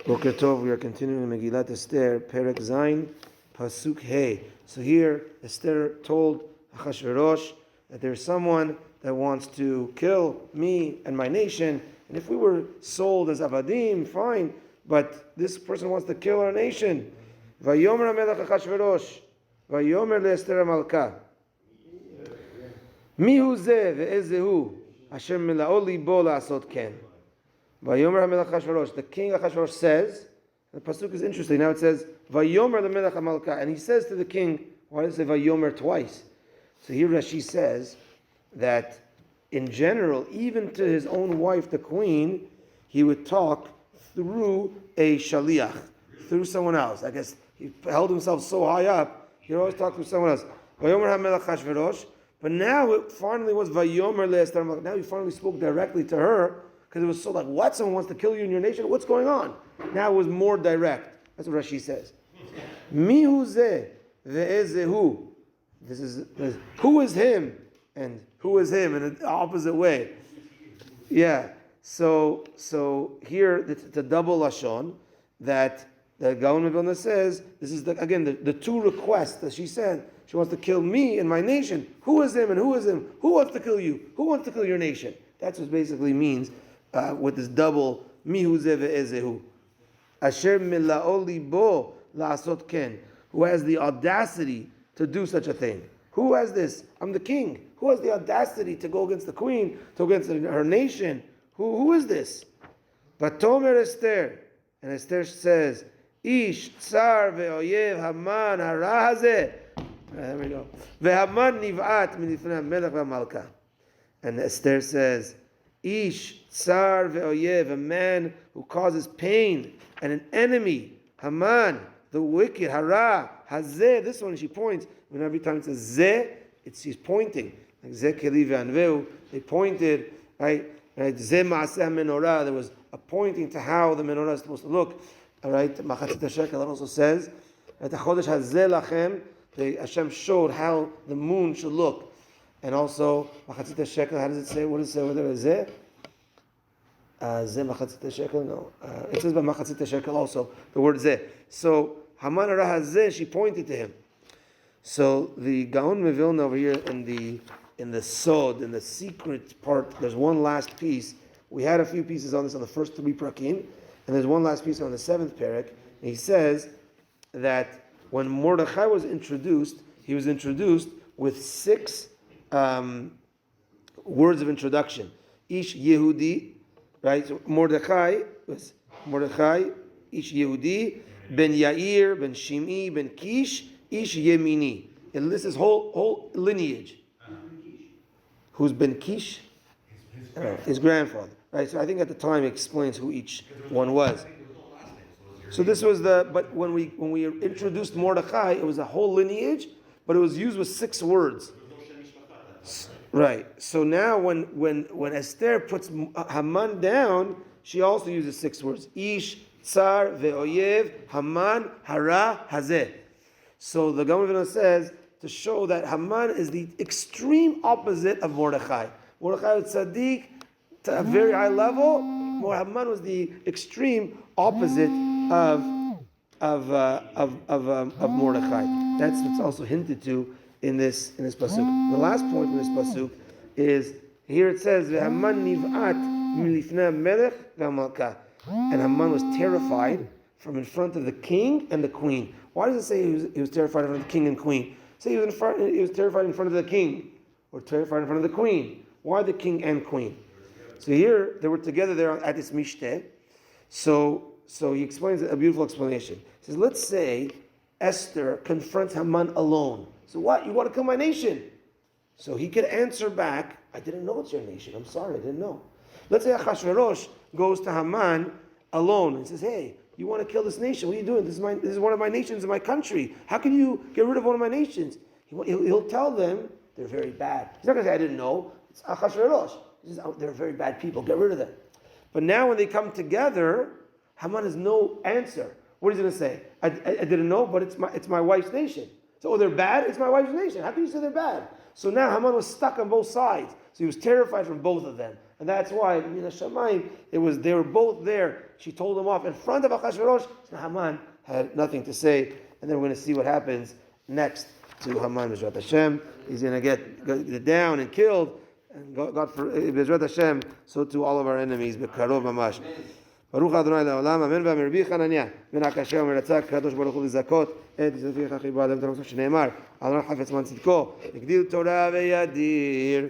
Boker Tov, we are continuing Megilat Esther, Perek Zayin, Pasuk Hey. So here, Esther told Achashverosh that there's someone that wants to kill me and my nation, and if we were sold as avadim, fine, but this person wants to kill our nation. Vayomer HaMelech Achashverosh, Vayomer LeEsther HaMalka, Mihu Zeh ve'ezehu, Asher mila'o libo la'asot ken. Vayomer HaMelech Achashverosh. The king Achashverosh says, the pasuk is interesting. Now it says Vayomer LeMelech HaMalka, and he says to the king. Why does it say Vayomer twice? So here Rashi says that in general, even to his own wife, the queen, he would talk through a shaliach, through someone else. I guess he held himself so high up, he'd always talk through someone else. Vayomer HaMelech Achashverosh. But now it finally was Vayomer LeEsther HaMalka. Now he finally spoke directly to her. Because it was so like, what? Someone wants to kill you in your nation? What's going on? Now it was more direct. That's what Rashi says. Mihu zeh ve'ezehu. This is who is him and who is him in the opposite way. Yeah. So here it's a double lashon that the Gaon of Vilna says. This is the two requests that she said. She wants to kill me and my nation. Who is him and who is him? Who wants to kill you? Who wants to kill your nation? That's what it basically means. With this double mihu zeh ve'ezehu, asher mila'o libo la'asot ken, who has the audacity to do such a thing. Who has this? I'm the king. Who has the audacity to go against the queen, to go against her nation? Who is this? Vatomer Esther, and Esther says, Ish tsar ve'oyev Haman hara hazeh. There we go. Ve'Haman niv'at milifnei HaMelech v'Malka. And Esther says, Ish tsar ve'oyev, a man who causes pain, and an enemy, Haman, the wicked, hara, hazeh. This one she points. When every time it says zeh, she's pointing. Like zeh keli ve'anveu, they pointed, right? Zeh ma'aseh menorah. There was a pointing to how the menorah is supposed to look. All right. Machatzit shekel also says that the chodesh hazeh lachem. Hashem showed how the moon should look. And also, Machatzit shekel, how does it say? What does it say? Whether it's Zeh? Zeh Machatzit shekel? No. It says by Machatzit shekel also, the word Zeh. So, Haman Arah Zeh, she pointed to him. So, the Gaon Mevilna over here in the Sod, in the secret part, there's one last piece. We had a few pieces on this on the first three Prakim, and there's one last piece on the seventh Perek. And he says that when Mordechai was introduced, he was introduced with six words of introduction. Ish Yehudi, right? So Mordechai was Mordechai, Ish Yehudi, Ben Yair, Ben Shimi, Ben Kish, Ish Yemini. It lists his whole lineage. Who's Ben Kish? His grandfather. Right. So I think at the time it explains who each one was. So this was but when we introduced Mordechai, it was a whole lineage, but it was used with six words. Right. So now when Esther puts Haman down, she also uses six words. Ish, tsar, ve'oyev, Haman, hara, hazeh. So the Gaon of Vilna says to show that Haman is the extreme opposite of Mordechai. Mordechai was tzaddik to a very high level. Haman was the extreme opposite of Mordechai. That's what's also hinted to in this pasuk. The last point in this pasuk is here it says Haman niv'at milifnei HaMelech v'Malka, and Haman was terrified from in front of the king and the queen. Why does it say he was terrified in front of the king and queen? Say he was terrified in front of the king or terrified in front of the queen. Why the king and queen? So here they were together there at this mishteh. So he explains a beautiful explanation. He says, let's say Esther confronts Haman alone. So what? You want to kill my nation? So he could answer back, I didn't know it's your nation. I'm sorry, I didn't know. Let's say Achashverosh goes to Haman alone and says, hey, you want to kill this nation? What are you doing? This is one of my nations in my country. How can you get rid of one of my nations? He'll tell them they're very bad. He's not going to say, I didn't know. It's Achashverosh. He says, they're very bad people. Get rid of them. But now when they come together, Haman has no answer. What is he going to say? I didn't know, but it's my wife's nation. So, they're bad? It's my wife's nation. How can you say they're bad? So now Haman was stuck on both sides. So he was terrified from both of them. And that's why, Min Hashamayim, they were both there. She told him off in front of Achashverosh. So Haman had nothing to say. And then we're going to see what happens next to Haman, B'ezrat Hashem. He's going to get down and killed. And God for B'ezrat Hashem, so to all of our enemies, B'karov Mamash. ברוך אדוני לעולם, אמן ואמן. רבי חנניה בן עקשיא אומר רצה הקדוש ברוך הוא לזכות את יוסף אחיו באדם, שנאמר על רב חפץ מן צדקו, הגדיל תורה וידיר.